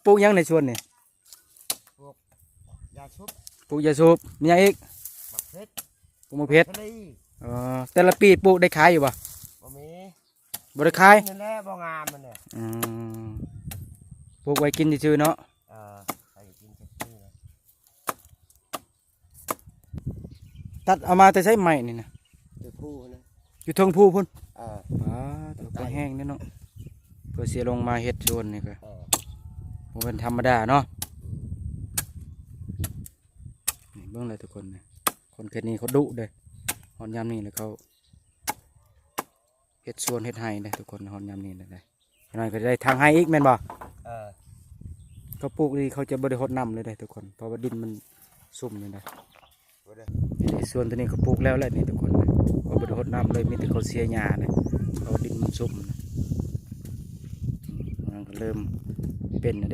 ปลูกยังในสวนนี่ พวกยาชุบ ปลูกยาสูบมีหยังอีก บักเพชร ปลูกมะเพชร ทะเล แต่ละปีปลูกได้ขายอยู่บ่ บ่มี บ่ได้ขาย นั่นแหละบ่งามมันเนี่ย ปลูกไว้กินซื่อๆเนาะ ใส่กินแค่นี้เลย ตัดเอามาแต่ใช้ไม้นี่นะ ตัวผู้นะ อยู่เทิงภูพุ่น เออ ตัวก็แห้งนี่เนาะเพื่อเสียลงมาเฮ็ดสวนนี่ก็ เออ บ่เป็นธรรมดาเนาะนี่เบิ่งเลยทุกคนนะคนแค่นี้เขาดุเด้ฮอดยามนี้แล้วเขาเฮ็ดสวนเฮ็ดไร่เด้ทุกคนฮอดยามนี้ได้น้อยก็ได้ทางให้อีกแม่นบ่ เออ เขาปลูกนี่เขาจะบ่ได้รดน้ำเลยได้ทุกคนเพราะว่าดินมันซุ่มนี่ได้ บ่ได้ นี่ส่วนตัวนี้เขาปลูกแล้วแหละนี่ทุกคนนะเขาบ่ได้รดน้ำเลยมีแต่เขาเสียหญ้าเลยเพราะว่าดินมันซุ่มนะมันก็เริ่มเป็นนะเด้อ